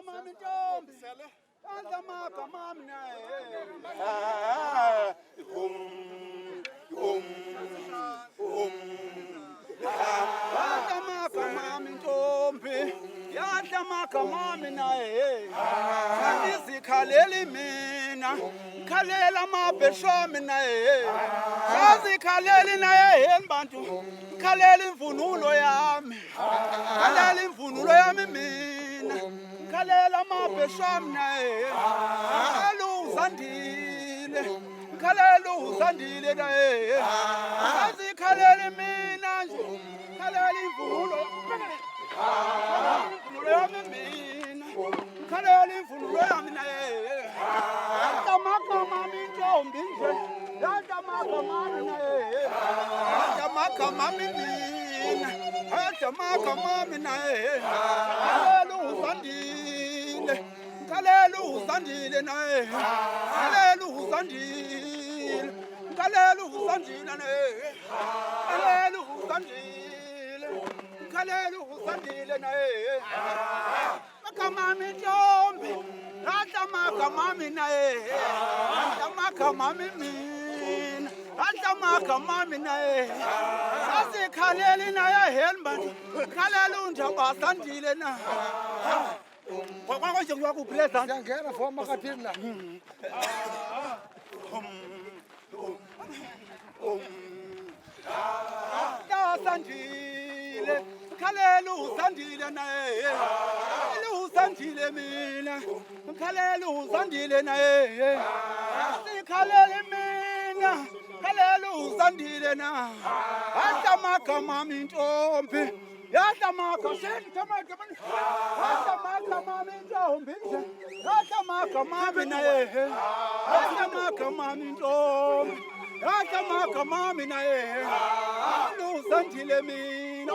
mami ntombi Anta maka mami naye Anta maka mami ntombi Yadla maka mami naye Andizikhaleli mina Khalela mabheshomi naye Azikhaleli naye yeni bantu Khalela imvunulo yami Khalela imvunulo yami mina Khalela mabheshomi naye Khalela uzandile Khalela uzandile naye Azikhaleli mina nje Khalela imvunulo imvunulo yami mina Khalela imvunulo yami naye Maka mami ntombi nje Yada maka mami naye Yada maka mami mina Yada maka mami naye Khalela uzandile Khalela uzandile naye Khalela uzandile Khalela uzandile naye Khalela uzandile Khalela uzandile naye Maka mami ntombi Anta maka mami naye, anta maka mami mina, anta maka mami naye. Sasi khaleli naye helmet, khaleli undaba sandile na. Kwa nje kwa kupresa. Ngena for makathini la. Ya sandile, khaleli usandile naye. Uzandile mina Khalela uzandile naye Sikhalela mina Khalela uzandile na Hata maka mami ntombi Yata maka Hata maka mami ntombi Hata maka mami naye Hata maka mami ntombi Hata maka mami naye Uzandile mina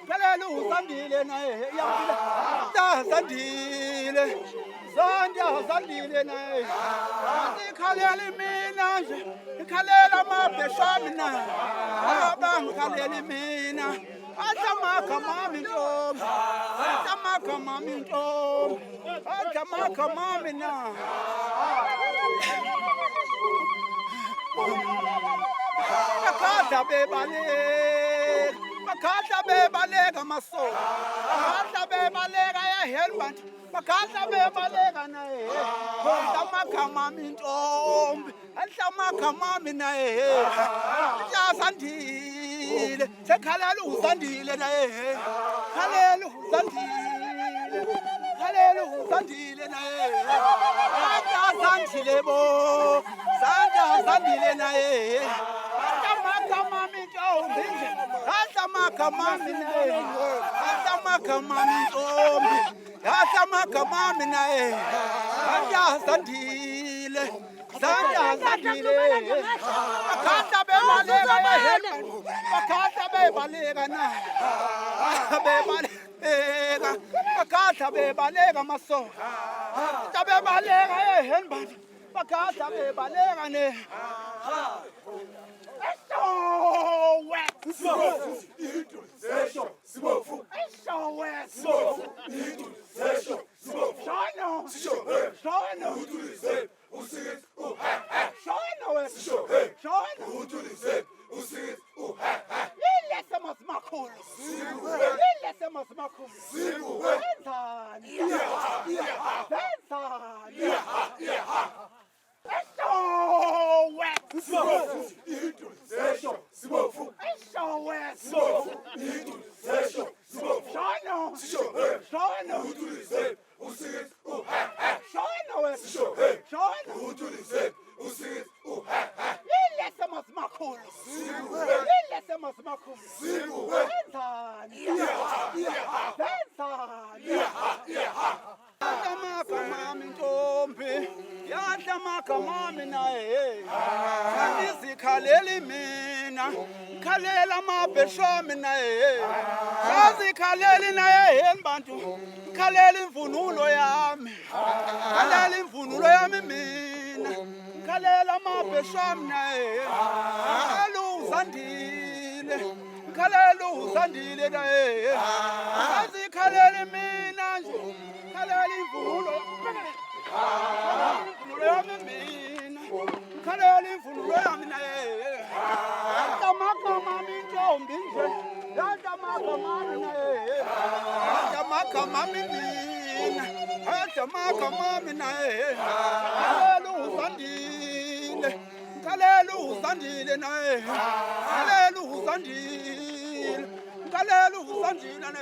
Khalela uzandile naye Zandile Zandile naye Sikhalela mina nje Khalela mabheshami na Abangikhalela mina Atamaka mami ntombi Atamaka mami ntombi Atamaka mami na Akada bebaleka Bakata bebaleka maso Bakata bebaleka ya helmet Bakata bebaleka naye Atamaka mami ntombi Atamaka mami naye Yazandile Sekhalela uzandile naye Khalela uzandile Khalela uzandile naye Yazandile bo Zandile naye Atamaka mami ntombi Atamaka mami naye Atamaka mami ntombi Atamaka mami naye Yazandile Zandile Bakata bebaleka Bakata bebaleka na Bebaleka Bakata bebaleka maso Bebaleka henbani Bakata bebaleka ne It's so wet. It's so wet. Andizikhaleli mina Khalela mabheshomi naye Azikhaleli naye yeni bantu Khalela imvunulo yami Khalela imvunulo yami mina Khalela mabheshomi naye Khalela uzandile Khalela usandile na azikhaleli mina nje khalela imvunulo imvunulo yami mina khalela imvunulo yami na yatamagama mintombi nje yatamagama mina yatamagama mina yatamagama mina khalela usandile khalela usandile na khalela usandile khalela usandile na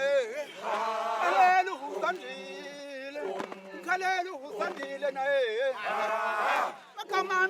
khalela usandile khalela usandile na magama